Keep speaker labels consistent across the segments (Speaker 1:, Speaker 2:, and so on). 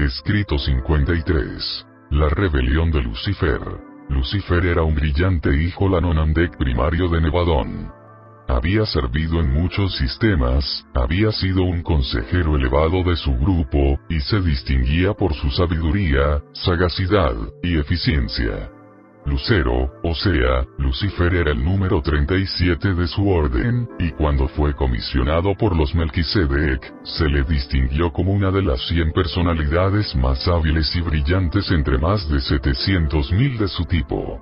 Speaker 1: Escrito 53. La rebelión de Lucifer. Lucifer era un brillante hijo Lanonandek primario de Nevadón. Había servido en muchos sistemas, había sido un consejero elevado de su grupo, y se distinguía por su sabiduría, sagacidad, y eficiencia. Lucero, o sea, Lucifer era el número 37 de su orden, y cuando fue comisionado por los Melquisedec, se le distinguió como una de las 100 personalidades más hábiles y brillantes entre más de 700.000 de su tipo.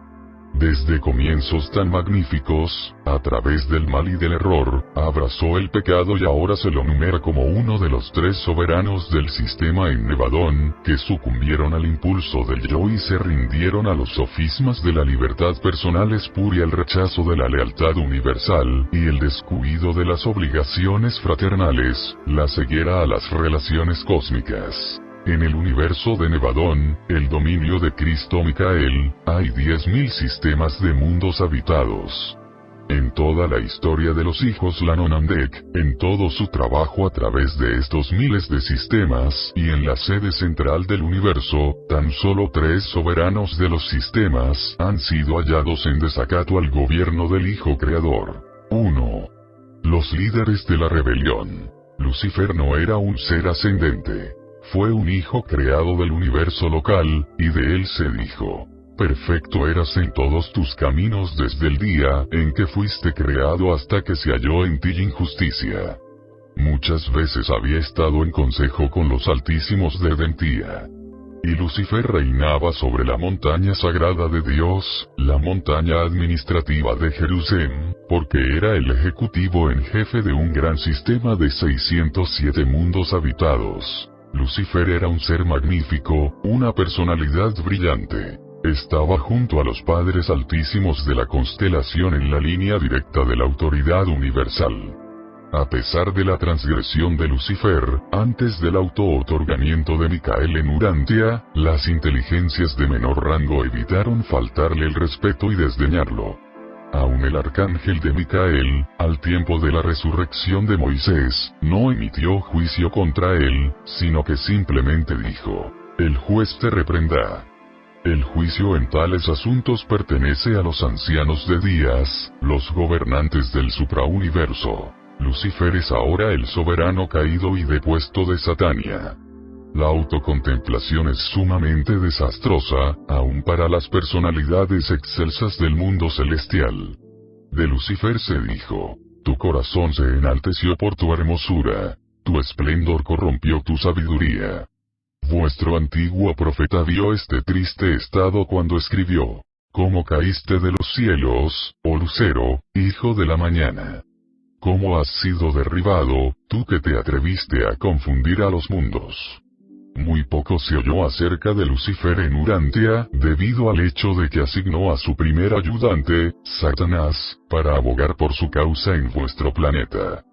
Speaker 1: Desde comienzos tan magníficos, a través del mal y del error, abrazó el pecado y ahora se lo numera como uno de los 3 soberanos del sistema en Nevadón, que sucumbieron al impulso del yo y se rindieron a los sofismas de la libertad personal espuria, el rechazo de la lealtad universal, y el descuido de las obligaciones fraternales, la ceguera a las relaciones cósmicas. En el universo de Nevadón, el dominio de Cristo Micael, hay 10.000 sistemas de mundos habitados. En toda la historia de los hijos Lanonandek, en todo su trabajo a través de estos miles de sistemas, y en la sede central del universo, tan solo 3 soberanos de los sistemas han sido hallados en desacato al gobierno del Hijo Creador. 1. Los líderes de la rebelión. Lucifer no era un ser ascendente. Fue un hijo creado del universo local, y de él se dijo: perfecto eras en todos tus caminos desde el día en que fuiste creado hasta que se halló en ti injusticia. Muchas veces había estado en consejo con los altísimos de Dentía. Y Lucifer reinaba sobre la montaña sagrada de Dios, la montaña administrativa de Jerusalén, porque era el ejecutivo en jefe de un gran sistema de 607 mundos habitados. Lucifer era un ser magnífico, una personalidad brillante. Estaba junto a los padres altísimos de la constelación en la línea directa de la autoridad universal. A pesar de la transgresión de Lucifer, antes del auto-otorgamiento de Micael en Urantia, las inteligencias de menor rango evitaron faltarle el respeto y desdeñarlo. Aun el arcángel de Micael, al tiempo de la resurrección de Moisés, no emitió juicio contra él, sino que simplemente dijo: el juez te reprenda. El juicio en tales asuntos pertenece a los ancianos de días, los gobernantes del suprauniverso. Lucifer es ahora el soberano caído y depuesto de Satania. La autocontemplación es sumamente desastrosa, aun para las personalidades excelsas del mundo celestial. De Lucifer se dijo: tu corazón se enalteció por tu hermosura, tu esplendor corrompió tu sabiduría. Vuestro antiguo profeta vio este triste estado cuando escribió: ¿cómo caíste de los cielos, oh lucero, hijo de la mañana? ¿Cómo has sido derribado, tú que te atreviste a confundir a los mundos? Muy poco se oyó acerca de Lucifer en Urantia, debido al hecho de que asignó a su primer ayudante, Satanás, para abogar por su causa en vuestro planeta.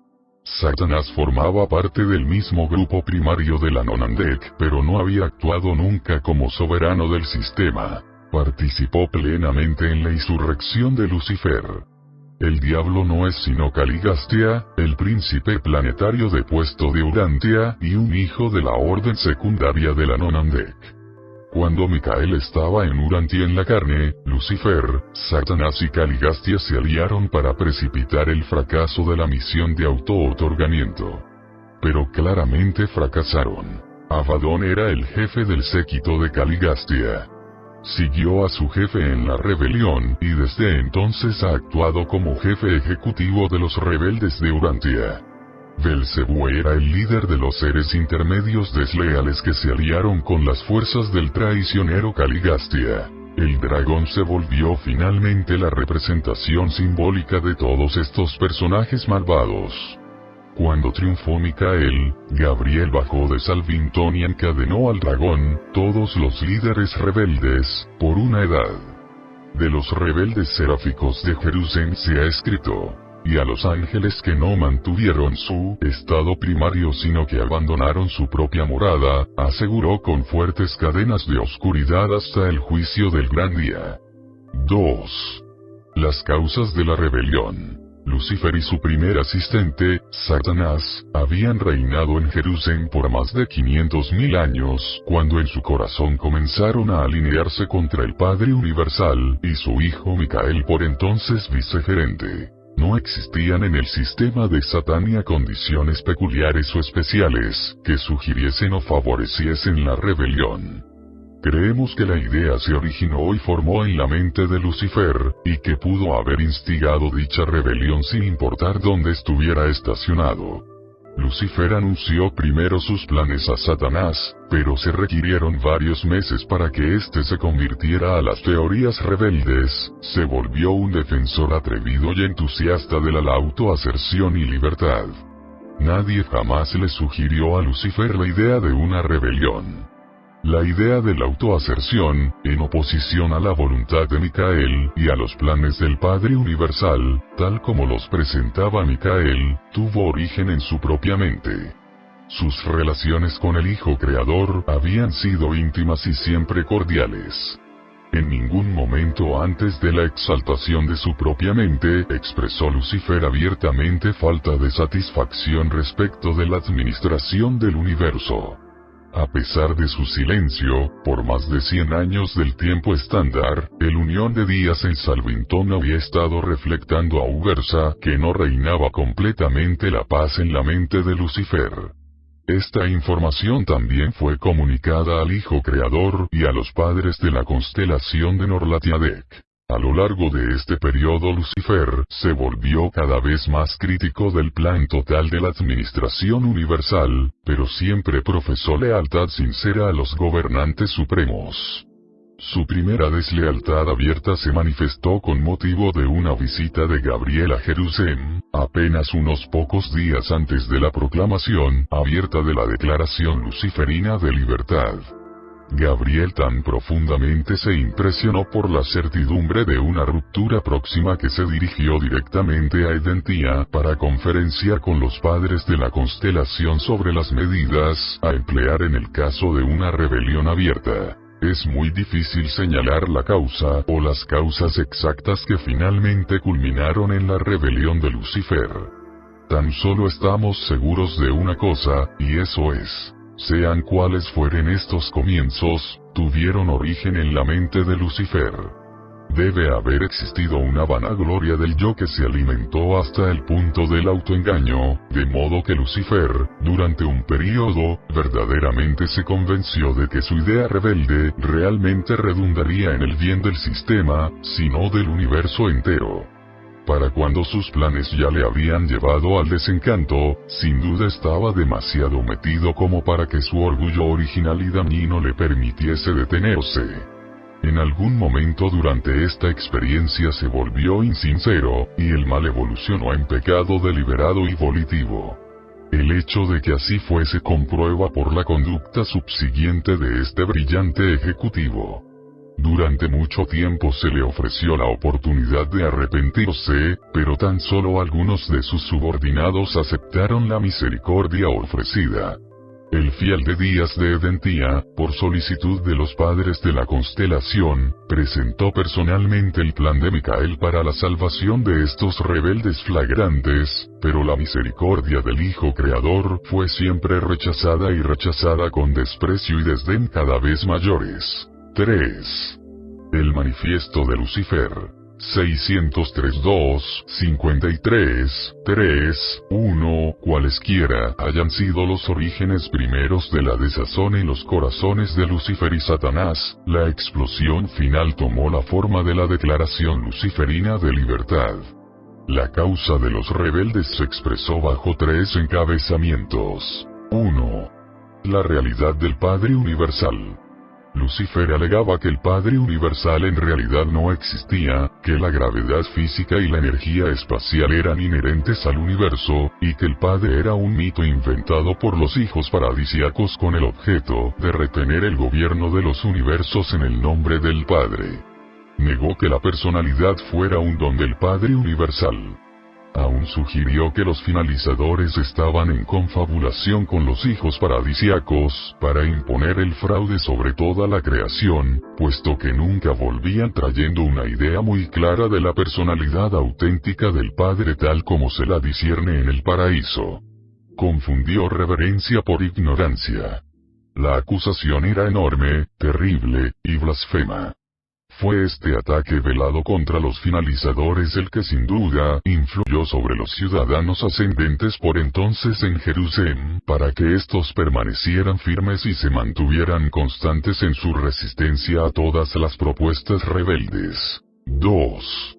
Speaker 1: Satanás formaba parte del mismo grupo primario de Lanonandek, pero no había actuado nunca como soberano del sistema. Participó plenamente en la insurrección de Lucifer. El diablo no es sino Caligastia, el príncipe planetario depuesto de Urantia y un hijo de la orden secundaria de Lanonandek. Cuando Micael estaba en Urantia en la carne, Lucifer, Satanás y Caligastia se aliaron para precipitar el fracaso de la misión de auto-otorgamiento. Pero claramente fracasaron. Abadón era el jefe del séquito de Caligastia. Siguió a su jefe en la rebelión, y desde entonces ha actuado como jefe ejecutivo de los rebeldes de Urantia. Belcebú era el líder de los seres intermedios desleales que se aliaron con las fuerzas del traicionero Caligastia. El dragón se volvió finalmente la representación simbólica de todos estos personajes malvados. Cuando triunfó Micael, Gabriel bajó de Salvington y encadenó al dragón, todos los líderes rebeldes, por una edad. De los rebeldes seráficos de Jerusalén se ha escrito: y a los ángeles que no mantuvieron su estado primario sino que abandonaron su propia morada, aseguró con fuertes cadenas de oscuridad hasta el juicio del gran día. 2. Las causas de la rebelión. Lucifer y su primer asistente, Satanás, habían reinado en Jerusalén por más de 500.000 años, cuando en su corazón comenzaron a alinearse contra el Padre Universal, y su hijo Micael, por entonces vicegerente. No existían en el sistema de Satania condiciones peculiares o especiales, que sugiriesen o favoreciesen la rebelión. Creemos que la idea se originó y formó en la mente de Lucifer, y que pudo haber instigado dicha rebelión sin importar dónde estuviera estacionado. Lucifer anunció primero sus planes a Satanás, pero se requirieron varios meses para que éste se convirtiera a las teorías rebeldes, se volvió un defensor atrevido y entusiasta de la autoaserción y libertad. Nadie jamás le sugirió a Lucifer la idea de una rebelión. La idea de la autoaserción, en oposición a la voluntad de Micael, y a los planes del Padre Universal, tal como los presentaba Micael, tuvo origen en su propia mente. Sus relaciones con el Hijo Creador habían sido íntimas y siempre cordiales. En ningún momento antes de la exaltación de su propia mente expresó Lucifer abiertamente falta de satisfacción respecto de la administración del universo. A pesar de su silencio, por más de 100 años del tiempo estándar, el unión de días en Salvington había estado reflectando a Ubersa que no reinaba completamente la paz en la mente de Lucifer. Esta información también fue comunicada al Hijo Creador y a los padres de la constelación de Norlatiadec. A lo largo de este periodo Lucifer se volvió cada vez más crítico del plan total de la administración universal, pero siempre profesó lealtad sincera a los gobernantes supremos. Su primera deslealtad abierta se manifestó con motivo de una visita de Gabriel a Jerusalén, apenas unos pocos días antes de la proclamación abierta de la Declaración Luciferina de Libertad. Gabriel tan profundamente se impresionó por la certidumbre de una ruptura próxima que se dirigió directamente a Edentía para conferenciar con los padres de la constelación sobre las medidas a emplear en el caso de una rebelión abierta. Es muy difícil señalar la causa o las causas exactas que finalmente culminaron en la rebelión de Lucifer. Tan solo estamos seguros de una cosa, y eso es: sean cuales fueren estos comienzos, tuvieron origen en la mente de Lucifer. Debe haber existido una vanagloria del yo que se alimentó hasta el punto del autoengaño, de modo que Lucifer, durante un período, verdaderamente se convenció de que su idea rebelde realmente redundaría en el bien del sistema, si no del universo entero. Para cuando sus planes ya le habían llevado al desencanto, sin duda estaba demasiado metido como para que su orgullo original y dañino le permitiese detenerse. En algún momento durante esta experiencia se volvió insincero, y el mal evolucionó en pecado deliberado y volitivo. El hecho de que así fuese comprueba por la conducta subsiguiente de este brillante ejecutivo. Durante mucho tiempo se le ofreció la oportunidad de arrepentirse, pero tan solo algunos de sus subordinados aceptaron la misericordia ofrecida. El fiel de Díaz de Edentía, por solicitud de los padres de la constelación, presentó personalmente el plan de Micael para la salvación de estos rebeldes flagrantes, pero la misericordia del Hijo Creador fue siempre rechazada y rechazada con desprecio y desdén cada vez mayores. 3. El manifiesto de Lucifer. 632-53-3-1. Cualesquiera hayan sido los orígenes primeros de la desazón en los corazones de Lucifer y Satanás, la explosión final tomó la forma de la Declaración Luciferina de Libertad. La causa de los rebeldes se expresó bajo 3 encabezamientos. 1. La realidad del Padre Universal. Lucifer alegaba que el Padre Universal en realidad no existía, que la gravedad física y la energía espacial eran inherentes al universo, y que el Padre era un mito inventado por los hijos paradisíacos con el objeto de retener el gobierno de los universos en el nombre del Padre. Negó que la personalidad fuera un don del Padre Universal. Aún sugirió que los finalizadores estaban en confabulación con los hijos paradisiacos, para imponer el fraude sobre toda la creación, puesto que nunca volvían trayendo una idea muy clara de la personalidad auténtica del Padre tal como se la discierne en el paraíso. Confundió reverencia por ignorancia. La acusación era enorme, terrible, y blasfema. Fue este ataque velado contra los finalizadores el que sin duda influyó sobre los ciudadanos ascendentes por entonces en Jerusalén, para que estos permanecieran firmes y se mantuvieran constantes en su resistencia a todas las propuestas rebeldes. 2.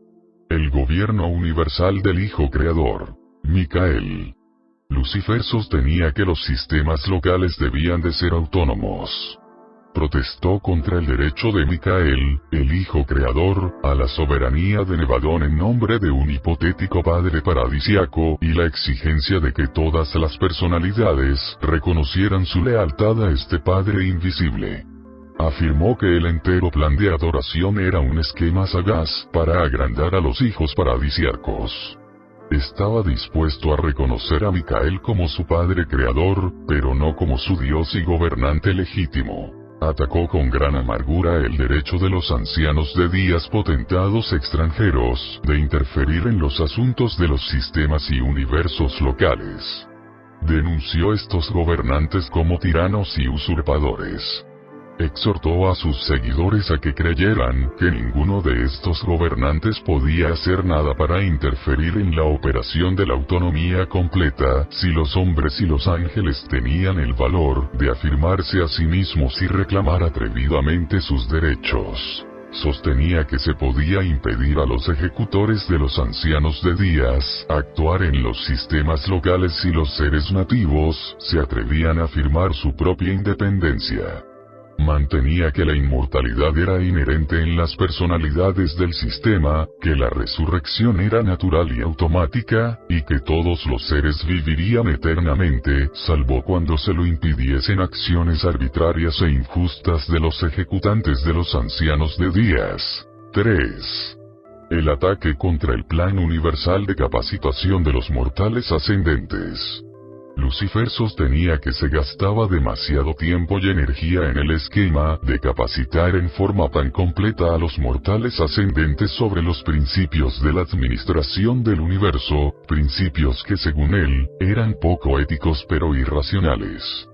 Speaker 1: El gobierno universal del Hijo Creador. Micael. Lucifer sostenía que los sistemas locales debían de ser autónomos. Protestó contra el derecho de Micael, el Hijo Creador, a la soberanía de Nevadón en nombre de un hipotético Padre paradisiaco y la exigencia de que todas las personalidades reconocieran su lealtad a este Padre invisible. Afirmó que el entero plan de adoración era un esquema sagaz para agrandar a los hijos paradisiacos. Estaba dispuesto a reconocer a Micael como su Padre Creador, pero no como su Dios y gobernante legítimo. Atacó con gran amargura el derecho de los ancianos de días potentados extranjeros de interferir en los asuntos de los sistemas y universos locales. Denunció estos gobernantes como tiranos y usurpadores. Exhortó a sus seguidores a que creyeran que ninguno de estos gobernantes podía hacer nada para interferir en la operación de la autonomía completa, si los hombres y los ángeles tenían el valor de afirmarse a sí mismos y reclamar atrevidamente sus derechos. Sostenía que se podía impedir a los ejecutores de los ancianos de días actuar en los sistemas locales si los seres nativos se atrevían a afirmar su propia independencia. Mantenía que la inmortalidad era inherente en las personalidades del sistema, que la resurrección era natural y automática, y que todos los seres vivirían eternamente, salvo cuando se lo impidiesen acciones arbitrarias e injustas de los ejecutantes de los ancianos de días. 3. El ataque contra el plan universal de capacitación de los mortales ascendentes. Lucifer sostenía que se gastaba demasiado tiempo y energía en el esquema de capacitar en forma tan completa a los mortales ascendentes sobre los principios de la administración del universo, principios que según él, eran poco éticos pero irracionales.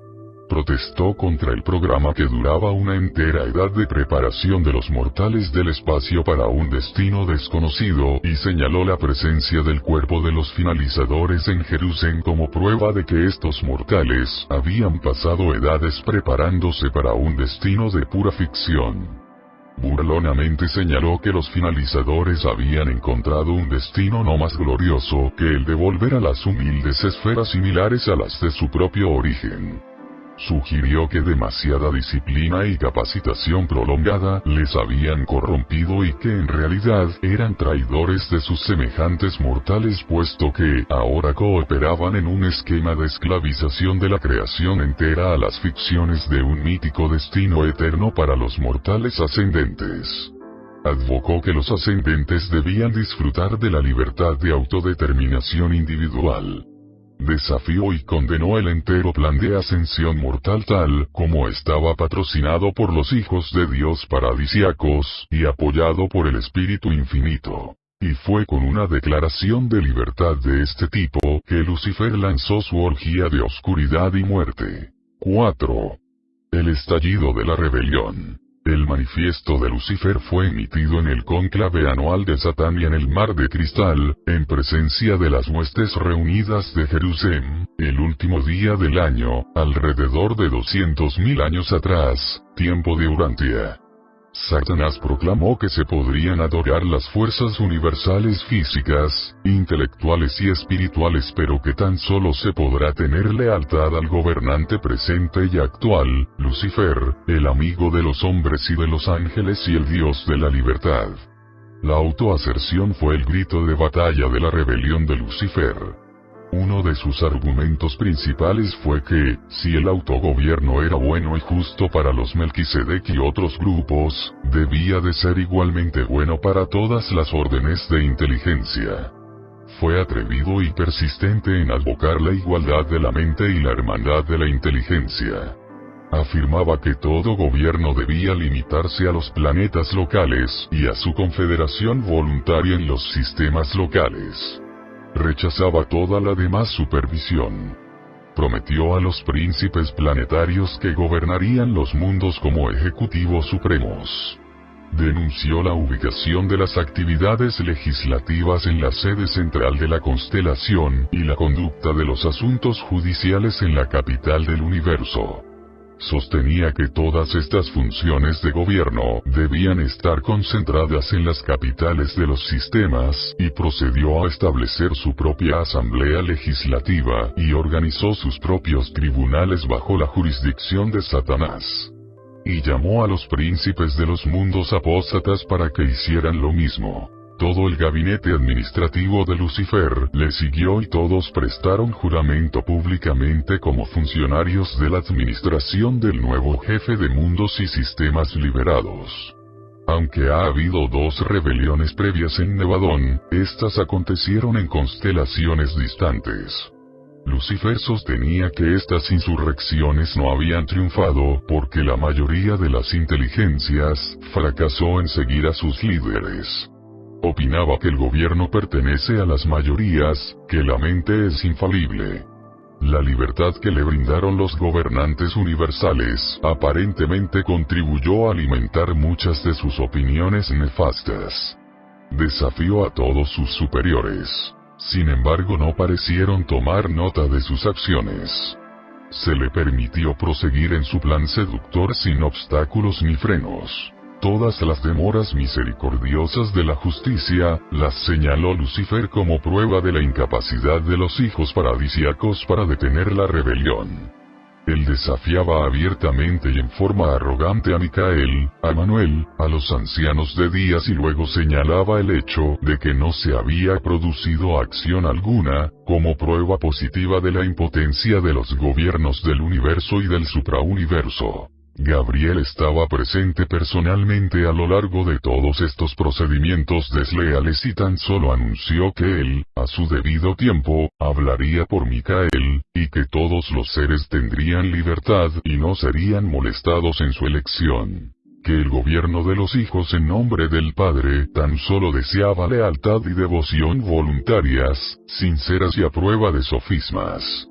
Speaker 1: Protestó contra el programa que duraba una entera edad de preparación de los mortales del espacio para un destino desconocido y señaló la presencia del cuerpo de los finalizadores en Jerusalén como prueba de que estos mortales habían pasado edades preparándose para un destino de pura ficción. Burlonamente señaló que los finalizadores habían encontrado un destino no más glorioso que el de volver a las humildes esferas similares a las de su propio origen. Sugirió que demasiada disciplina y capacitación prolongada les habían corrompido y que en realidad eran traidores de sus semejantes mortales puesto que ahora cooperaban en un esquema de esclavización de la creación entera a las ficciones de un mítico destino eterno para los mortales ascendentes. Advocó que los ascendentes debían disfrutar de la libertad de autodeterminación individual. Desafió y condenó el entero plan de ascensión mortal tal como estaba patrocinado por los hijos de Dios paradisiacos y apoyado por el Espíritu Infinito. Y fue con una declaración de libertad de este tipo que Lucifer lanzó su orgía de oscuridad y muerte. 4. El estallido de la rebelión. El manifiesto de Lucifer fue emitido en el cónclave anual de Satán y en el mar de cristal, en presencia de las huestes reunidas de Jerusalén, el último día del año, alrededor de 200.000 años atrás, tiempo de Urantia. Satanás proclamó que se podrían adorar las fuerzas universales físicas, intelectuales y espirituales pero que tan solo se podrá tener lealtad al gobernante presente y actual, Lucifer, el amigo de los hombres y de los ángeles y el Dios de la libertad. La autoaserción fue el grito de batalla de la rebelión de Lucifer. Uno de sus argumentos principales fue que, si el autogobierno era bueno y justo para los Melquisedec y otros grupos, debía de ser igualmente bueno para todas las órdenes de inteligencia. Fue atrevido y persistente en advocar la igualdad de la mente y la hermandad de la inteligencia. Afirmaba que todo gobierno debía limitarse a los planetas locales y a su confederación voluntaria en los sistemas locales. Rechazaba toda la demás supervisión. Prometió a los príncipes planetarios que gobernarían los mundos como ejecutivos supremos. Denunció la ubicación de las actividades legislativas en la sede central de la constelación y la conducta de los asuntos judiciales en la capital del universo. Sostenía que todas estas funciones de gobierno debían estar concentradas en las capitales de los sistemas, y procedió a establecer su propia asamblea legislativa y organizó sus propios tribunales bajo la jurisdicción de Satanás. Y llamó a los príncipes de los mundos apóstatas para que hicieran lo mismo. Todo el gabinete administrativo de Lucifer le siguió y todos prestaron juramento públicamente como funcionarios de la administración del nuevo jefe de mundos y sistemas liberados. Aunque ha habido 2 rebeliones previas en Nevadón, estas acontecieron en constelaciones distantes. Lucifer sostenía que estas insurrecciones no habían triunfado porque la mayoría de las inteligencias fracasó en seguir a sus líderes. Opinaba que el gobierno pertenece a las mayorías, que la mente es infalible. La libertad que le brindaron los gobernantes universales aparentemente contribuyó a alimentar muchas de sus opiniones nefastas. Desafió a todos sus superiores. Sin embargo, no parecieron tomar nota de sus acciones. Se le permitió proseguir en su plan seductor sin obstáculos ni frenos. Todas las demoras misericordiosas de la justicia, las señaló Lucifer como prueba de la incapacidad de los hijos paradisíacos para detener la rebelión. Él desafiaba abiertamente y en forma arrogante a Micael, a Manuel, a los ancianos de días y luego señalaba el hecho de que no se había producido acción alguna, como prueba positiva de la impotencia de los gobiernos del universo y del suprauniverso. Gabriel estaba presente personalmente a lo largo de todos estos procedimientos desleales y tan solo anunció que él, a su debido tiempo, hablaría por Micael, y que todos los seres tendrían libertad y no serían molestados en su elección. Que el gobierno de los hijos en nombre del Padre tan solo deseaba lealtad y devoción voluntarias, sinceras y a prueba de sofismas.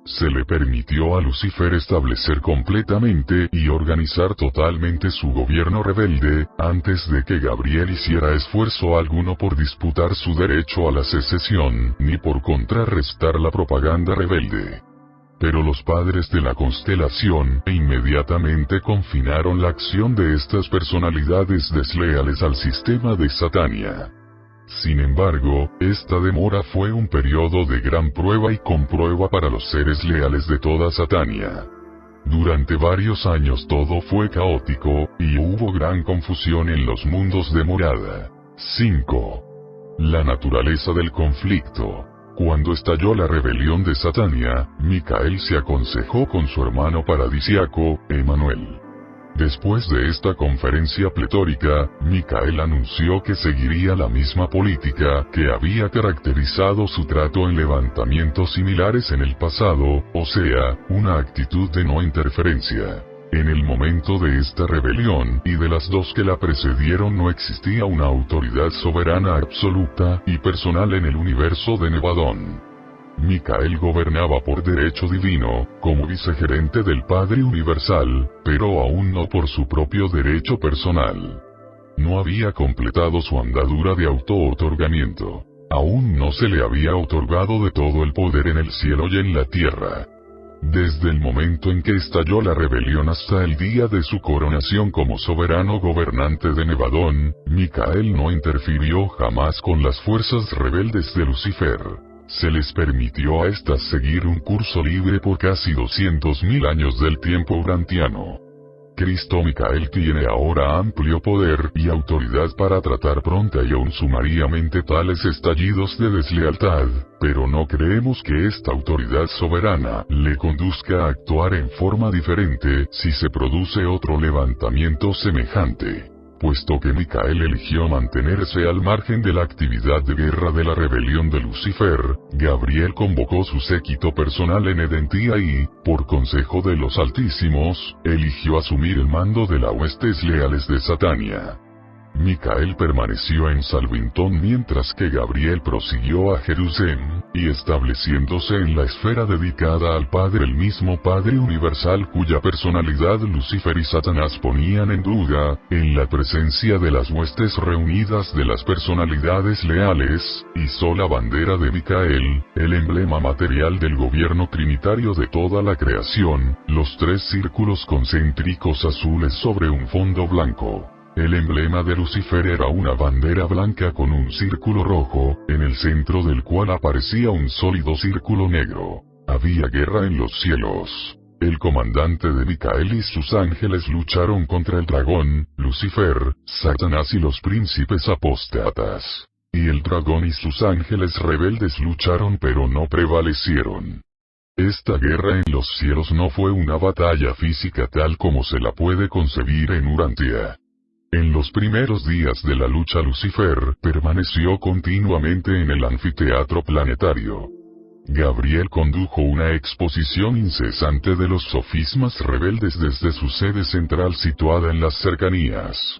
Speaker 1: Se le permitió a Lucifer establecer completamente y organizar totalmente su gobierno rebelde, antes de que Gabriel hiciera esfuerzo alguno por disputar su derecho a la secesión, ni por contrarrestar la propaganda rebelde. Pero los padres de la constelación inmediatamente confinaron la acción de estas personalidades desleales al sistema de Satania. Sin embargo, esta demora fue un periodo de gran prueba y comprueba para los seres leales de toda Satania. Durante varios años todo fue caótico, y hubo gran confusión en los mundos de morada. 5. La naturaleza del conflicto. Cuando estalló la rebelión de Satania, Micael se aconsejó con su hermano paradisíaco, Emanuel. Después de esta conferencia pletórica, Micael anunció que seguiría la misma política que había caracterizado su trato en levantamientos similares en el pasado, o sea, una actitud de no interferencia. En el momento de esta rebelión y de las 2 que la precedieron no existía una autoridad soberana absoluta y personal en el universo de Nevadón. Micael gobernaba por derecho divino, como vicegerente del Padre Universal, pero aún no por su propio derecho personal. No había completado su andadura de auto-otorgamiento. Aún no se le había otorgado de todo el poder en el cielo y en la tierra. Desde el momento en que estalló la rebelión hasta el día de su coronación como soberano gobernante de Nevadón, Micael no interfirió jamás con las fuerzas rebeldes de Lucifer. Se les permitió a estas seguir un curso libre por casi 200.000 años del tiempo urantiano. Cristo Micael tiene ahora amplio poder y autoridad para tratar pronta y aún sumariamente tales estallidos de deslealtad, pero no creemos que esta autoridad soberana le conduzca a actuar en forma diferente si se produce otro levantamiento semejante. Puesto que Micael eligió mantenerse al margen de la actividad de guerra de la rebelión de Lucifer, Gabriel convocó su séquito personal en Edentía y, por consejo de los Altísimos, eligió asumir el mando de las huestes leales de Satania. Micael permaneció en Salvington mientras que Gabriel prosiguió a Jerusalén, y estableciéndose en la esfera dedicada al Padre, el mismo Padre universal cuya personalidad Lucifer y Satanás ponían en duda, en la presencia de las huestes reunidas de las personalidades leales, izó la bandera de Micael, el emblema material del gobierno trinitario de toda la creación, los tres círculos concéntricos azules sobre un fondo blanco. El emblema de Lucifer era una bandera blanca con un círculo rojo, en el centro del cual aparecía un sólido círculo negro. Había guerra en los cielos. El comandante de Micael y sus ángeles lucharon contra el dragón, Lucifer, Satanás y los príncipes apóstatas. Y el dragón y sus ángeles rebeldes lucharon pero no prevalecieron. Esta guerra en los cielos no fue una batalla física tal como se la puede concebir en Urantia. En los primeros días de la lucha Lucifer permaneció continuamente en el anfiteatro planetario. Gabriel condujo una exposición incesante de los sofismas rebeldes desde su sede central situada en las cercanías.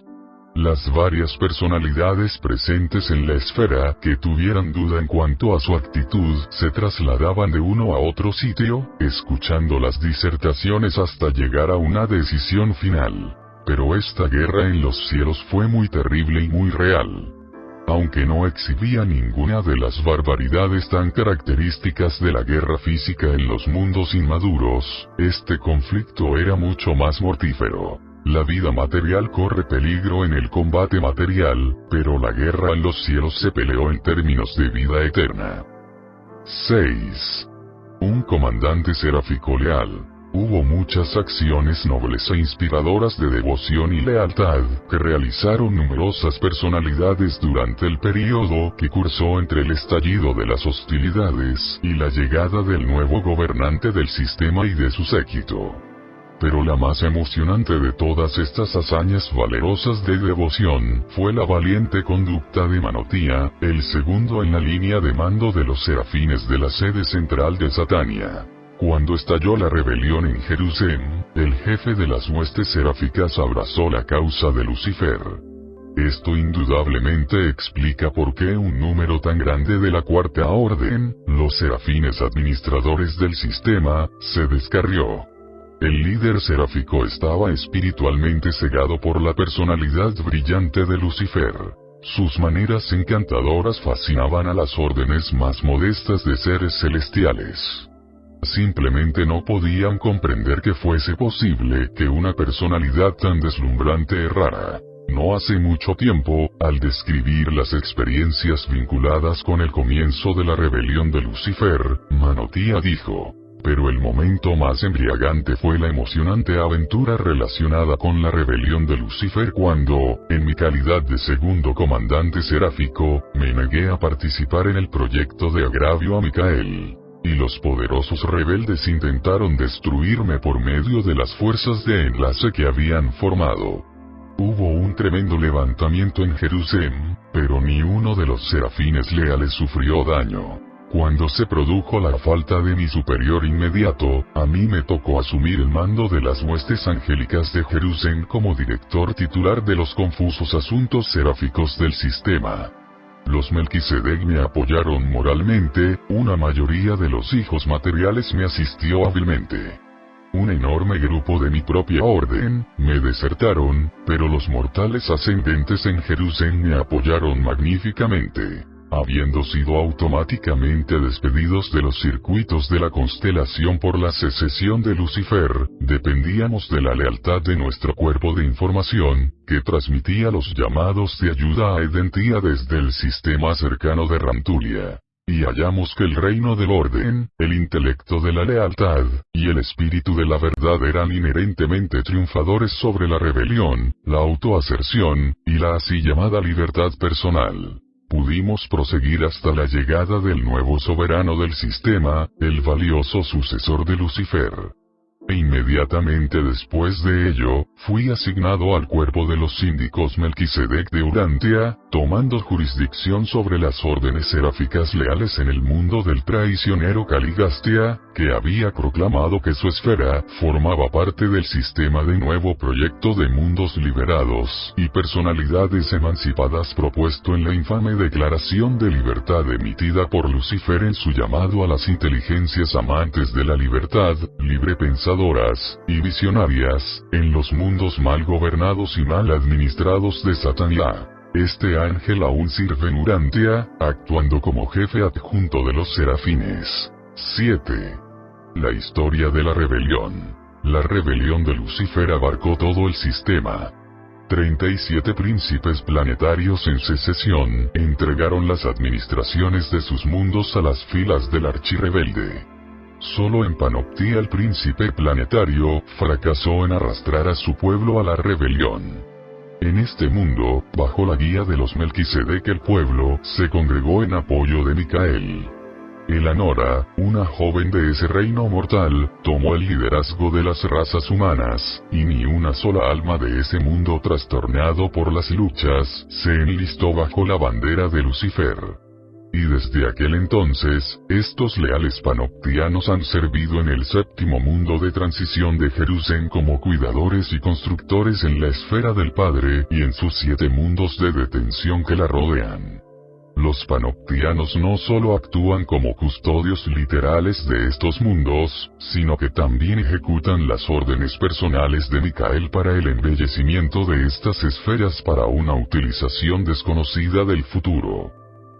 Speaker 1: Las varias personalidades presentes en la esfera que tuvieran duda en cuanto a su actitud se trasladaban de uno a otro sitio, escuchando las disertaciones hasta llegar a una decisión final. Pero esta guerra en los cielos fue muy terrible y muy real. Aunque no exhibía ninguna de las barbaridades tan características de la guerra física en los mundos inmaduros, este conflicto era mucho más mortífero. La vida material corre peligro en el combate material, pero la guerra en los cielos se peleó en términos de vida eterna. 6. Un comandante seráfico leal. Hubo muchas acciones nobles e inspiradoras de devoción y lealtad que realizaron numerosas personalidades durante el período que cursó entre el estallido de las hostilidades y la llegada del nuevo gobernante del sistema y de su séquito. Pero la más emocionante de todas estas hazañas valerosas de devoción fue la valiente conducta de Manotía, el segundo en la línea de mando de los serafines de la sede central de Satania. Cuando estalló la rebelión en Jerusalén, el jefe de las huestes seráficas abrazó la causa de Lucifer. Esto indudablemente explica por qué un número tan grande de la Cuarta Orden, los serafines administradores del sistema, se descarrió. El líder seráfico estaba espiritualmente cegado por la personalidad brillante de Lucifer. Sus maneras encantadoras fascinaban a las órdenes más modestas de seres celestiales. Simplemente no podían comprender que fuese posible que una personalidad tan deslumbrante errara. No hace mucho tiempo, al describir las experiencias vinculadas con el comienzo de la rebelión de Lucifer, Manotía dijo: pero el momento más embriagante fue la emocionante aventura relacionada con la rebelión de Lucifer cuando, en mi calidad de segundo comandante seráfico, me negué a participar en el proyecto de agravio a Micael. Y los poderosos rebeldes intentaron destruirme por medio de las fuerzas de enlace que habían formado. Hubo un tremendo levantamiento en Jerusalén, pero ni uno de los serafines leales sufrió daño. Cuando se produjo la falta de mi superior inmediato, a mí me tocó asumir el mando de las huestes angélicas de Jerusalén como director titular de los confusos asuntos seráficos del sistema. Los Melquisedec me apoyaron moralmente, una mayoría de los hijos materiales me asistió hábilmente. Un enorme grupo de mi propia orden me desertaron, pero los mortales ascendentes en Jerusalén me apoyaron magníficamente. Habiendo sido automáticamente despedidos de los circuitos de la constelación por la secesión de Lucifer, dependíamos de la lealtad de nuestro cuerpo de información, que transmitía los llamados de ayuda a Edentía desde el sistema cercano de Rantulia. Y hallamos que el reino del orden, el intelecto de la lealtad, y el espíritu de la verdad eran inherentemente triunfadores sobre la rebelión, la autoaserción, y la así llamada libertad personal. Pudimos proseguir hasta la llegada del nuevo soberano del sistema, el valioso sucesor de Lucifer. E inmediatamente después de ello, fui asignado al cuerpo de los síndicos Melquisedec de Urantia, tomando jurisdicción sobre las órdenes seráficas leales en el mundo del traicionero Caligastia, que había proclamado que su esfera formaba parte del sistema de nuevo proyecto de mundos liberados y personalidades emancipadas propuesto en la infame Declaración de Libertad emitida por Lucifer en su llamado a las inteligencias amantes de la libertad, librepensadoras y visionarias, en los mundos mal gobernados y mal administrados de Satanás. Este ángel aún sirve en Urantia, actuando como jefe adjunto de los serafines. 7. La historia de la rebelión. La rebelión de Lucifer abarcó todo el sistema. 37 príncipes planetarios en secesión entregaron las administraciones de sus mundos a las filas del archirrebelde. Solo en Panoptía el príncipe planetario fracasó en arrastrar a su pueblo a la rebelión. En este mundo, bajo la guía de los Melquisedec, el pueblo se congregó en apoyo de Micael. Elanora, una joven de ese reino mortal, tomó el liderazgo de las razas humanas, y ni una sola alma de ese mundo trastornado por las luchas se enlistó bajo la bandera de Lucifer. Y desde aquel entonces, estos leales panoptianos han servido en el séptimo mundo de transición de Jerusalén como cuidadores y constructores en la esfera del Padre y en sus 7 mundos de detención que la rodean. Los panoptianos no solo actúan como custodios literales de estos mundos, sino que también ejecutan las órdenes personales de Micael para el embellecimiento de estas esferas para una utilización desconocida del futuro.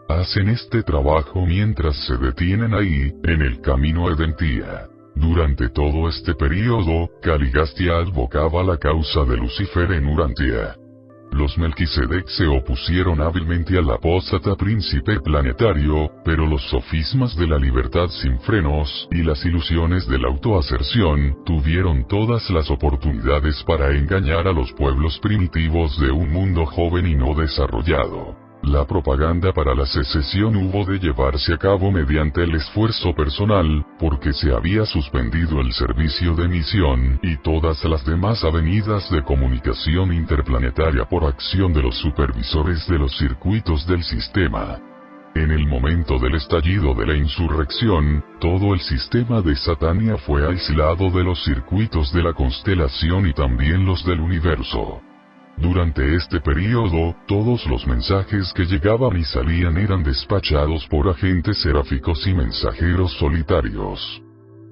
Speaker 1: Hacen este trabajo mientras se detienen ahí, en el camino a Edentía. Durante todo este período, Caligastia advocaba la causa de Lucifer en Urantia. Los Melquisedec se opusieron hábilmente al apóstata príncipe planetario, pero los sofismas de la libertad sin frenos y las ilusiones de la autoaserción tuvieron todas las oportunidades para engañar a los pueblos primitivos de un mundo joven y no desarrollado. La propaganda para la secesión hubo de llevarse a cabo mediante el esfuerzo personal, porque se había suspendido el servicio de misión y todas las demás avenidas de comunicación interplanetaria por acción de los supervisores de los circuitos del sistema. En el momento del estallido de la insurrección, todo el sistema de Satania fue aislado de los circuitos de la constelación y también los del universo. Durante este período, todos los mensajes que llegaban y salían eran despachados por agentes seráficos y mensajeros solitarios.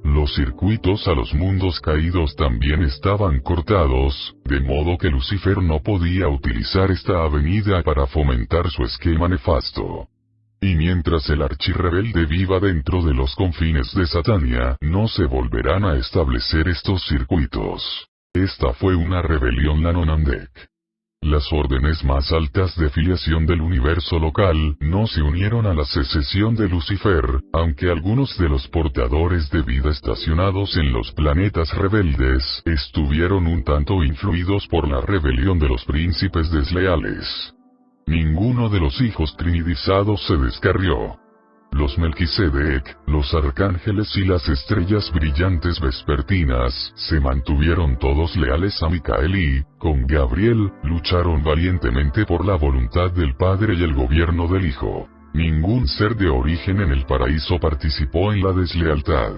Speaker 1: Los circuitos a los mundos caídos también estaban cortados, de modo que Lucifer no podía utilizar esta avenida para fomentar su esquema nefasto. Y mientras el archirrebelde viva dentro de los confines de Satania, no se volverán a establecer estos circuitos. Esta fue una rebelión Lanonandek. Las órdenes más altas de filiación del universo local no se unieron a la secesión de Lucifer, aunque algunos de los portadores de vida estacionados en los planetas rebeldes estuvieron un tanto influidos por la rebelión de los príncipes desleales. Ninguno de los hijos trinidizados se descarrió. Los Melquisedec, los arcángeles y las estrellas brillantes vespertinas se mantuvieron todos leales a Micael y, con Gabriel, lucharon valientemente por la voluntad del Padre y el gobierno del Hijo. Ningún ser de origen en el paraíso participó en la deslealtad.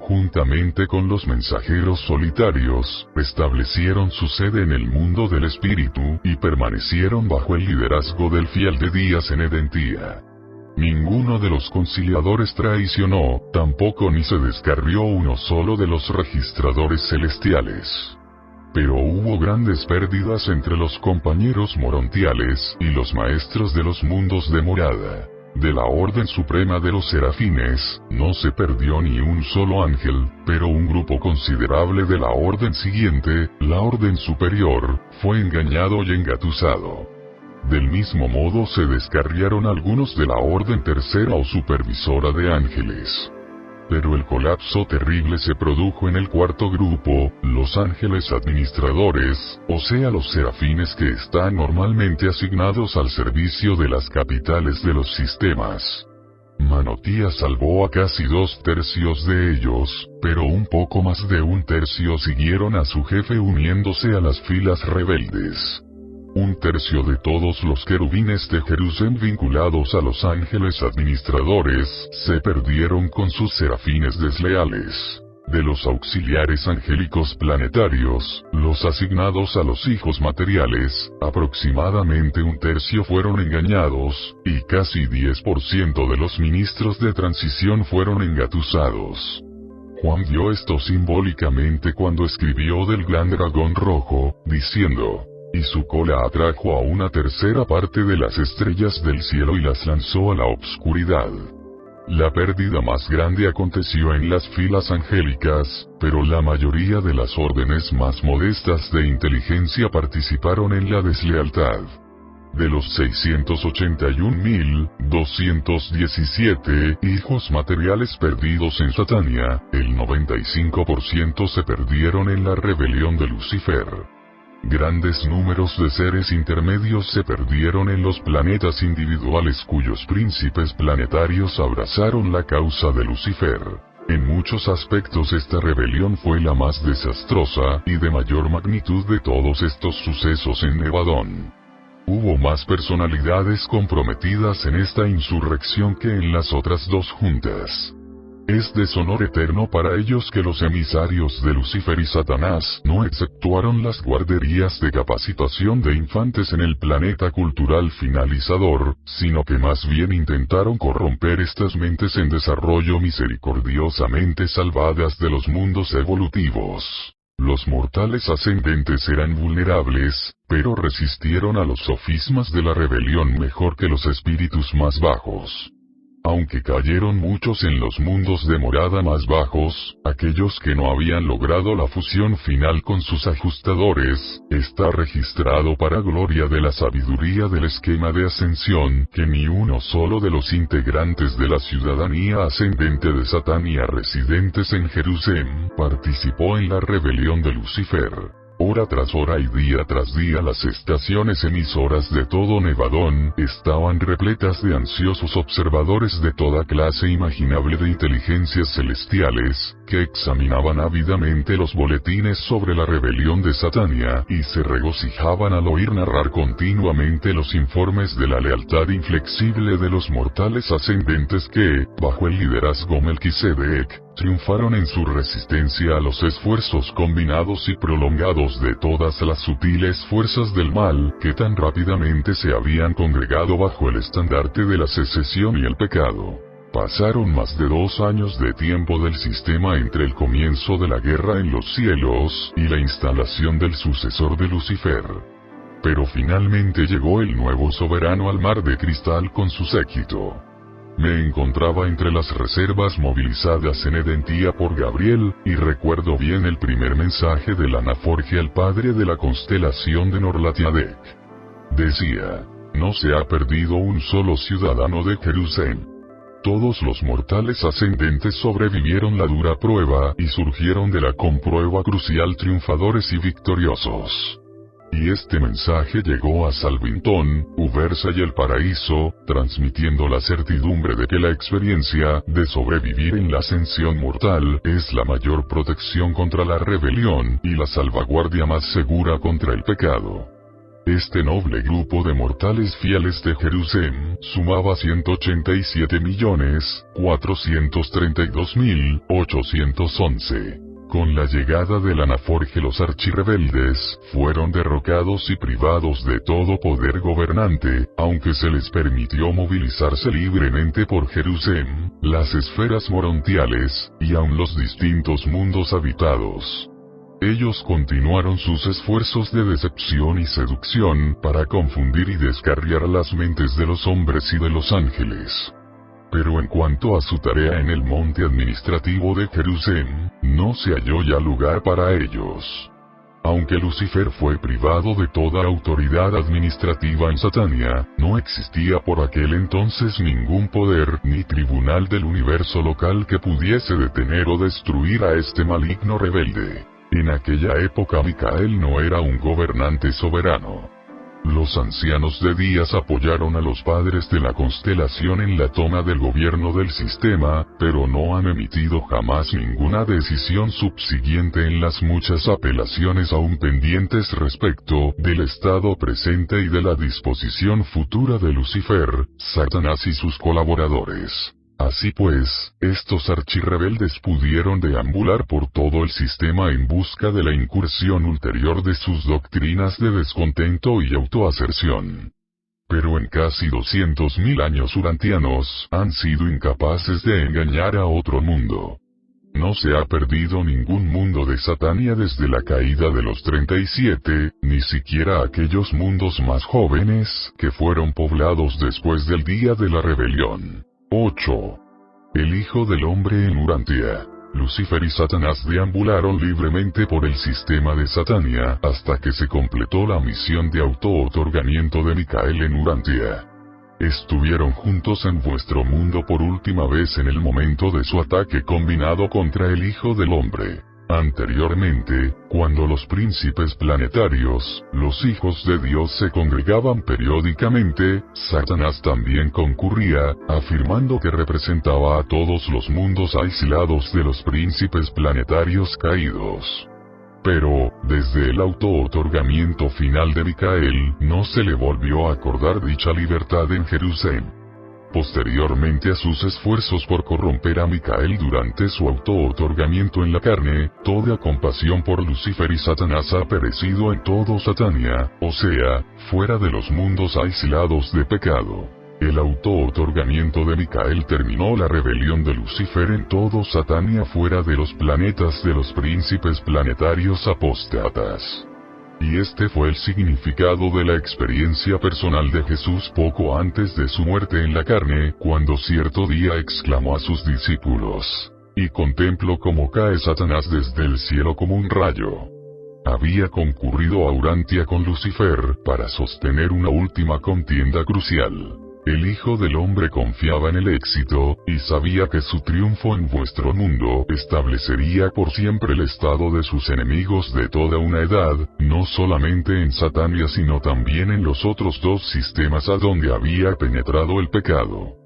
Speaker 1: Juntamente con los mensajeros solitarios, establecieron su sede en el mundo del espíritu y permanecieron bajo el liderazgo del fiel de Días en Edentía. Ninguno de los conciliadores traicionó, tampoco ni se descarrió uno solo de los registradores celestiales. Pero hubo grandes pérdidas entre los compañeros morontiales y los maestros de los mundos de morada. De la Orden Suprema de los Serafines, no se perdió ni un solo ángel, pero un grupo considerable de la orden siguiente, la Orden Superior, fue engañado y engatusado. Del mismo modo se descarriaron algunos de la Orden Tercera o Supervisora de Ángeles. Pero el colapso terrible se produjo en el cuarto grupo, los ángeles administradores, o sea los serafines que están normalmente asignados al servicio de las capitales de los sistemas. Manotías salvó a casi 2/3 de ellos, pero un poco más de 1/3 siguieron a su jefe uniéndose a las filas rebeldes. 1/3 de todos los querubines de Jerusalén vinculados a los ángeles administradores, se perdieron con sus serafines desleales. De los auxiliares angélicos planetarios, los asignados a los hijos materiales, aproximadamente 1/3 fueron engañados, y casi 10% de los ministros de transición fueron engatusados. Juan vio esto simbólicamente cuando escribió del gran dragón rojo, diciendo: y su cola atrajo a 1/3 parte de las estrellas del cielo y las lanzó a la obscuridad. La pérdida más grande aconteció en las filas angélicas, pero la mayoría de las órdenes más modestas de inteligencia participaron en la deslealtad. De los 681.217 hijos materiales perdidos en Satania, el 95% se perdieron en la rebelión de Lucifer. Grandes números de seres intermedios se perdieron en los planetas individuales cuyos príncipes planetarios abrazaron la causa de Lucifer. En muchos aspectos esta rebelión fue la más desastrosa y de mayor magnitud de todos estos sucesos en Nevadón. Hubo más personalidades comprometidas en esta insurrección que en las otras dos juntas. Es deshonor eterno para ellos que los emisarios de Lucifer y Satanás no exceptuaron las guarderías de capacitación de infantes en el planeta cultural finalizador, sino que más bien intentaron corromper estas mentes en desarrollo misericordiosamente salvadas de los mundos evolutivos. Los mortales ascendentes eran vulnerables, pero resistieron a los sofismas de la rebelión mejor que los espíritus más bajos. Aunque cayeron muchos en los mundos de morada más bajos, aquellos que no habían logrado la fusión final con sus ajustadores, está registrado para gloria de la sabiduría del esquema de ascensión, que ni uno solo de los integrantes de la ciudadanía ascendente de Satania residentes en Jerusalén, participó en la rebelión de Lucifer. Hora tras hora y día tras día las estaciones emisoras de todo Nevadón estaban repletas de ansiosos observadores de toda clase imaginable de inteligencias celestiales, que examinaban ávidamente los boletines sobre la rebelión de Satania y se regocijaban al oír narrar continuamente los informes de la lealtad inflexible de los mortales ascendentes que, bajo el liderazgo Melquisedec, triunfaron en su resistencia a los esfuerzos combinados y prolongados de todas las sutiles fuerzas del mal que tan rápidamente se habían congregado bajo el estandarte de la secesión y el pecado. Pasaron más de 2 años de tiempo del sistema entre el comienzo de la guerra en los cielos y la instalación del sucesor de Lucifer. Pero finalmente llegó el nuevo soberano al mar de cristal con su séquito. Me encontraba entre las reservas movilizadas en Edentía por Gabriel, y recuerdo bien el primer mensaje de la Anaforge al padre de la constelación de Norlatiadec. Decía: no se ha perdido un solo ciudadano de Jerusalén. Todos los mortales ascendentes sobrevivieron la dura prueba y surgieron de la comprueba crucial triunfadores y victoriosos. Y este mensaje llegó a Salvington, Uversa y el Paraíso, transmitiendo la certidumbre de que la experiencia de sobrevivir en la ascensión mortal es la mayor protección contra la rebelión y la salvaguardia más segura contra el pecado. Este noble grupo de mortales fieles de Jerusalén sumaba 187.432.811. Con la llegada de la Anaforge los archirrebeldes fueron derrocados y privados de todo poder gobernante, aunque se les permitió movilizarse libremente por Jerusalén, las esferas morontiales, y aun los distintos mundos habitados. Ellos continuaron sus esfuerzos de decepción y seducción para confundir y descarriar las mentes de los hombres y de los ángeles. Pero en cuanto a su tarea en el monte administrativo de Jerusalén, no se halló ya lugar para ellos. Aunque Lucifer fue privado de toda autoridad administrativa en Satania, no existía por aquel entonces ningún poder ni tribunal del universo local que pudiese detener o destruir a este maligno rebelde. En aquella época Micael no era un gobernante soberano. Los ancianos de Días apoyaron a los padres de la constelación en la toma del gobierno del sistema, pero no han emitido jamás ninguna decisión subsiguiente en las muchas apelaciones aún pendientes respecto del estado presente y de la disposición futura de Lucifer, Satanás y sus colaboradores. Así pues, estos archirrebeldes pudieron deambular por todo el sistema en busca de la incursión ulterior de sus doctrinas de descontento y autoaserción. Pero en casi 200.000 años urantianos han sido incapaces de engañar a otro mundo. No se ha perdido ningún mundo de Satania desde la caída de los 37, ni siquiera aquellos mundos más jóvenes que fueron poblados después del día de la rebelión. 8. El Hijo del Hombre en Urantia. Lucifer y Satanás deambularon libremente por el sistema de Satania hasta que se completó la misión de auto-otorgamiento de Micael en Urantia. Estuvieron juntos en vuestro mundo por última vez en el momento de su ataque combinado contra el Hijo del Hombre. Anteriormente, cuando los príncipes planetarios, los hijos de Dios se congregaban periódicamente, Satanás también concurría, afirmando que representaba a todos los mundos aislados de los príncipes planetarios caídos. Pero, desde el auto-otorgamiento final de Micael, no se le volvió a acordar dicha libertad en Jerusalén. Posteriormente a sus esfuerzos por corromper a Micael durante su auto-otorgamiento en la carne, toda compasión por Lucifer y Satanás ha perecido en todo Satania, o sea, fuera de los mundos aislados de pecado. El auto-otorgamiento de Micael terminó la rebelión de Lucifer en todo Satania fuera de los planetas de los príncipes planetarios apóstatas. Y este fue el significado de la experiencia personal de Jesús poco antes de su muerte en la carne, cuando cierto día exclamó a sus discípulos: «Y contemplo cómo cae Satanás desde el cielo como un rayo». Había concurrido a Urantia con Lucifer para sostener una última contienda crucial. El Hijo del Hombre confiaba en el éxito, y sabía que su triunfo en vuestro mundo establecería por siempre el estado de sus enemigos de toda una edad, no solamente en Satania sino también en los otros dos sistemas a donde había penetrado el pecado.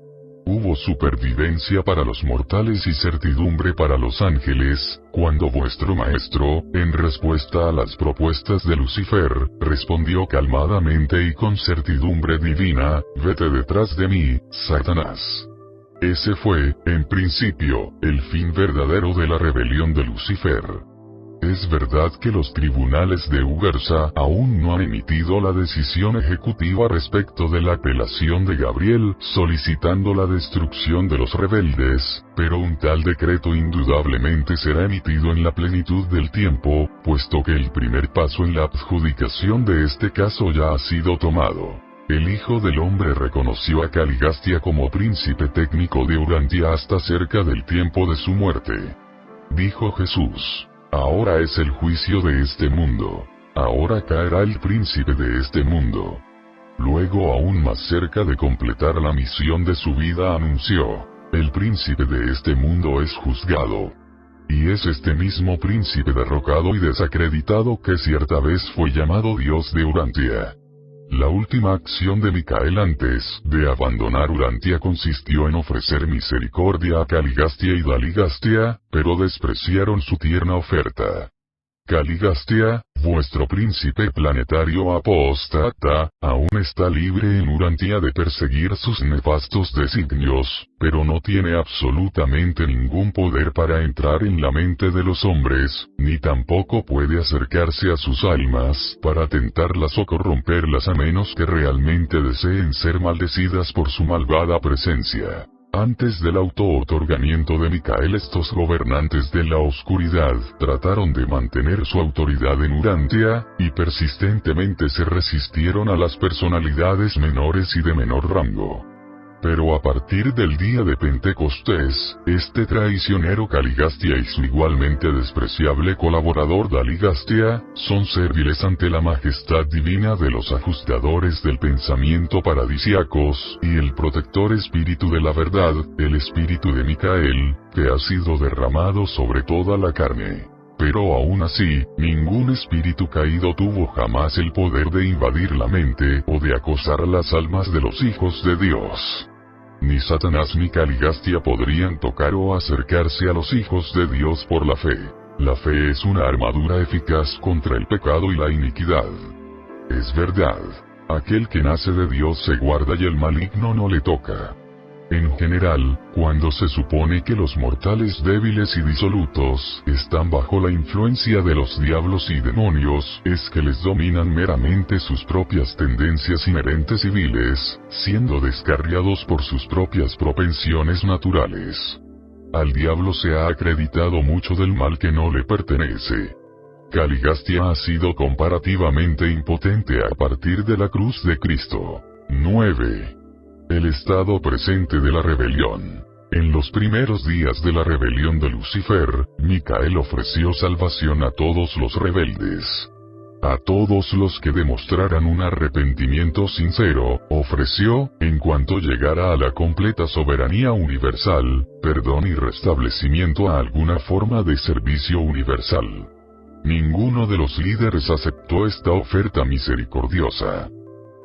Speaker 1: Hubo supervivencia para los mortales y certidumbre para los ángeles, cuando vuestro maestro, en respuesta a las propuestas de Lucifer, respondió calmadamente y con certidumbre divina: «Vete detrás de mí, Satanás». Ese fue, en principio, el fin verdadero de la rebelión de Lucifer. Es verdad que los tribunales de Ugarsa aún no han emitido la decisión ejecutiva respecto de la apelación de Gabriel solicitando la destrucción de los rebeldes, pero un tal decreto indudablemente será emitido en la plenitud del tiempo, puesto que el primer paso en la adjudicación de este caso ya ha sido tomado. El Hijo del Hombre reconoció a Caligastia como príncipe técnico de Urantia hasta cerca del tiempo de su muerte. Dijo Jesús: «Ahora es el juicio de este mundo. Ahora caerá el príncipe de este mundo». Luego, aún más cerca de completar la misión de su vida, anunció: «El príncipe de este mundo es juzgado». Y es este mismo príncipe derrocado y desacreditado que cierta vez fue llamado Dios de Urantia. La última acción de Micael antes de abandonar Urantia consistió en ofrecer misericordia a Caligastia y Daligastia, pero despreciaron su tierna oferta. Caligastia, vuestro príncipe planetario apóstata, aún está libre en Urantia de perseguir sus nefastos designios, pero no tiene absolutamente ningún poder para entrar en la mente de los hombres, ni tampoco puede acercarse a sus almas para tentarlas o corromperlas a menos que realmente deseen ser maldecidas por su malvada presencia. Antes del auto-otorgamiento de Micael, estos gobernantes de la oscuridad trataron de mantener su autoridad en Urantia, y persistentemente se resistieron a las personalidades menores y de menor rango. Pero a partir del día de Pentecostés, este traicionero Caligastia y su igualmente despreciable colaborador Daligastia, son serviles ante la majestad divina de los ajustadores del pensamiento paradisiacos, y el protector espíritu de la verdad, el espíritu de Micael, que ha sido derramado sobre toda la carne. Pero aún así, ningún espíritu caído tuvo jamás el poder de invadir la mente o de acosar las almas de los hijos de Dios. Ni Satanás ni Caligastia podrían tocar o acercarse a los hijos de Dios por la fe. La fe es una armadura eficaz contra el pecado y la iniquidad. Es verdad. Aquel que nace de Dios se guarda y el maligno no le toca. En general, cuando se supone que los mortales débiles y disolutos están bajo la influencia de los diablos y demonios, es que les dominan meramente sus propias tendencias inherentes y viles, siendo descarriados por sus propias propensiones naturales. Al diablo se ha acreditado mucho del mal que no le pertenece. Caligastia ha sido comparativamente impotente a partir de la cruz de Cristo. 9. El estado presente de la rebelión. En los primeros días de la rebelión de Lucifer, Micael ofreció salvación a todos los rebeldes. A todos los que demostraran un arrepentimiento sincero, ofreció, en cuanto llegara a la completa soberanía universal, perdón y restablecimiento a alguna forma de servicio universal. Ninguno de los líderes aceptó esta oferta misericordiosa.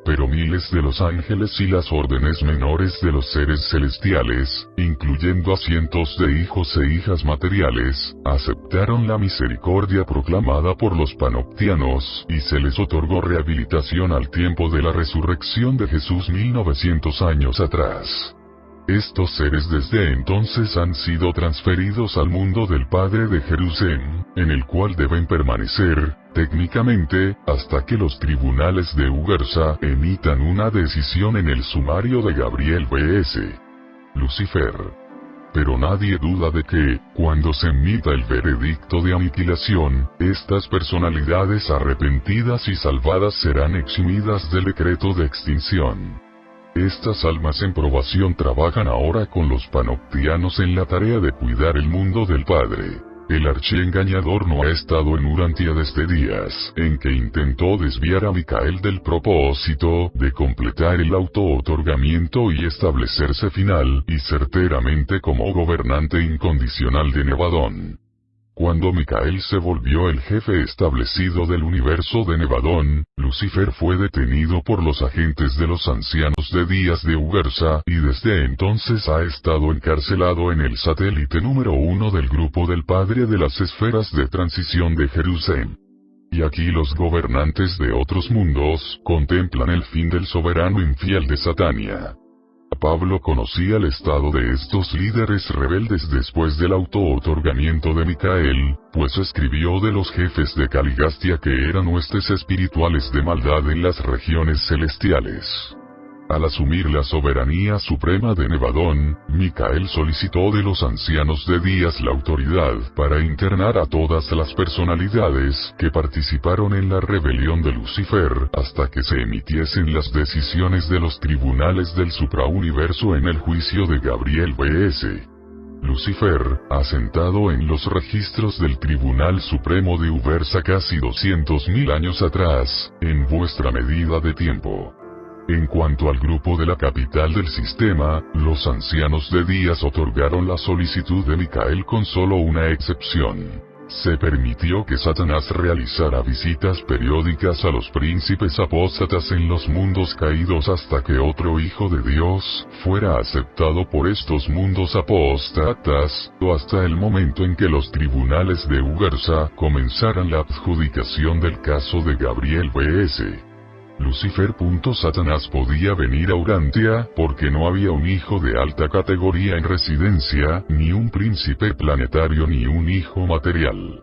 Speaker 1: Pero miles de los ángeles y las órdenes menores de los seres celestiales, incluyendo a cientos de hijos e hijas materiales, aceptaron la misericordia proclamada por los panoptianos, y se les otorgó rehabilitación al tiempo de la resurrección de Jesús 1900 años atrás. Estos seres desde entonces han sido transferidos al mundo del Padre de Jerusalén, en el cual deben permanecer, técnicamente, hasta que los tribunales de Ugarsa emitan una decisión en el sumario de Gabriel B.S. Lucifer. Pero nadie duda de que, cuando se emita el veredicto de aniquilación, estas personalidades arrepentidas y salvadas serán eximidas del decreto de extinción. Estas almas en probación trabajan ahora con los panoptianos en la tarea de cuidar el mundo del Padre. El archiengañador no ha estado en Urantia desde días en que intentó desviar a Micael del propósito de completar el auto-otorgamiento y establecerse final y certeramente como gobernante incondicional de Nevadón. Cuando Micael se volvió el jefe establecido del universo de Nevadón, Lucifer fue detenido por los agentes de los ancianos de días de Ugarsa y desde entonces ha estado encarcelado en el satélite número 1 del grupo del Padre de las esferas de transición de Jerusalén. Y aquí los gobernantes de otros mundos contemplan el fin del soberano infiel de Satania. Pablo conocía el estado de estos líderes rebeldes después del auto-otorgamiento de Micael, pues escribió de los jefes de Caligastia que eran huestes espirituales de maldad en las regiones celestiales. Al asumir la soberanía suprema de Nevadón, Micael solicitó de los ancianos de días la autoridad para internar a todas las personalidades que participaron en la rebelión de Lucifer hasta que se emitiesen las decisiones de los tribunales del suprauniverso en el juicio de Gabriel B.S. Lucifer, asentado en los registros del Tribunal Supremo de Ugarsa casi 200.000 años atrás, en vuestra medida de tiempo. En cuanto al grupo de la capital del sistema, los ancianos de días otorgaron la solicitud de Micael con solo una excepción. Se permitió que Satanás realizara visitas periódicas a los príncipes apóstatas en los mundos caídos hasta que otro hijo de Dios fuera aceptado por estos mundos apóstatas, o hasta el momento en que los tribunales de Ugarsa comenzaran la adjudicación del caso de Gabriel B.S. Lucifer. Satanás podía venir a Urantia, porque no había un hijo de alta categoría en residencia, ni un príncipe planetario ni un hijo material.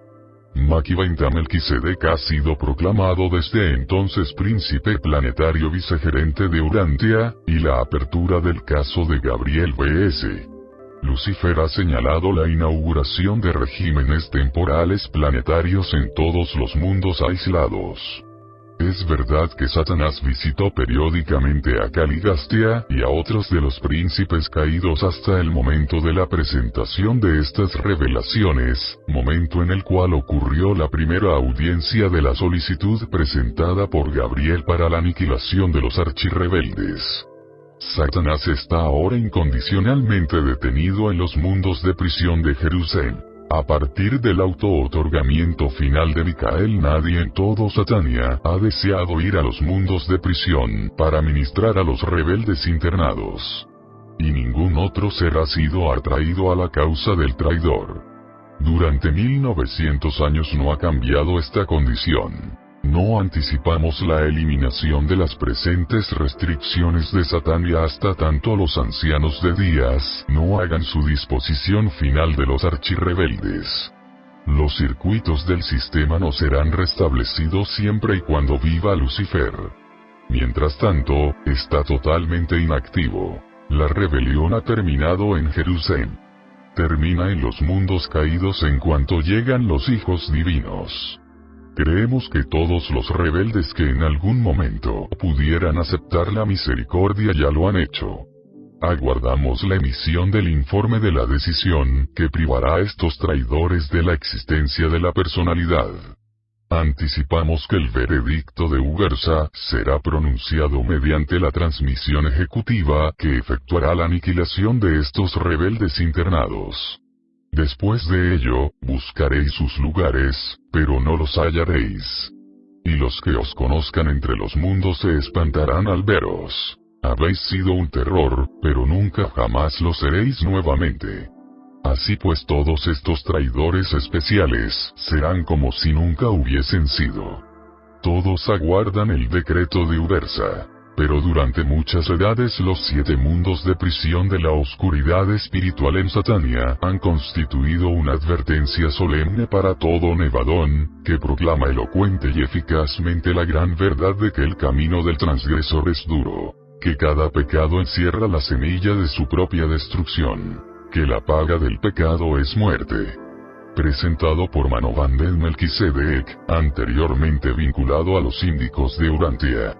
Speaker 1: Maquiventa Melquisedec ha sido proclamado desde entonces príncipe planetario vicegerente de Urantia, y la apertura del caso de Gabriel B.S. Lucifer ha señalado la inauguración de regímenes temporales planetarios en todos los mundos aislados. Es verdad que Satanás visitó periódicamente a Caligastia y a otros de los príncipes caídos hasta el momento de la presentación de estas revelaciones, momento en el cual ocurrió la primera audiencia de la solicitud presentada por Gabriel para la aniquilación de los archirrebeldes. Satanás está ahora incondicionalmente detenido en los mundos de prisión de Jerusalén. A partir del auto-otorgamiento final de Micael, nadie en todo Satania ha deseado ir a los mundos de prisión para ministrar a los rebeldes internados. Y ningún otro ser ha sido atraído a la causa del traidor. Durante 1900 años no ha cambiado esta condición. No anticipamos la eliminación de las presentes restricciones de Satania hasta tanto los ancianos de Días no hagan su disposición final de los archirrebeldes. Los circuitos del sistema no serán restablecidos siempre y cuando viva Lucifer. Mientras tanto, está totalmente inactivo. La rebelión ha terminado en Jerusalén. Termina en los mundos caídos en cuanto llegan los hijos divinos. Creemos que todos los rebeldes que en algún momento pudieran aceptar la misericordia ya lo han hecho. Aguardamos la emisión del informe de la decisión que privará a estos traidores de la existencia de la personalidad. Anticipamos que el veredicto de Ubersa será pronunciado mediante la transmisión ejecutiva que efectuará la aniquilación de estos rebeldes internados. Después de ello, buscaréis sus lugares, pero no los hallaréis. Y los que os conozcan entre los mundos se espantarán al veros. Habéis sido un terror, pero nunca jamás lo seréis nuevamente. Así pues todos estos traidores especiales serán como si nunca hubiesen sido. Todos aguardan el decreto de Ubersa. Pero durante muchas edades los 7 mundos de prisión de la oscuridad espiritual en Satania han constituido una advertencia solemne para todo Nevadón, que proclama elocuente y eficazmente la gran verdad de que el camino del transgresor es duro, que cada pecado encierra la semilla de su propia destrucción, que la paga del pecado es muerte. Presentado por Manobán ben Melquisedec, anteriormente vinculado a los síndicos de Urantia.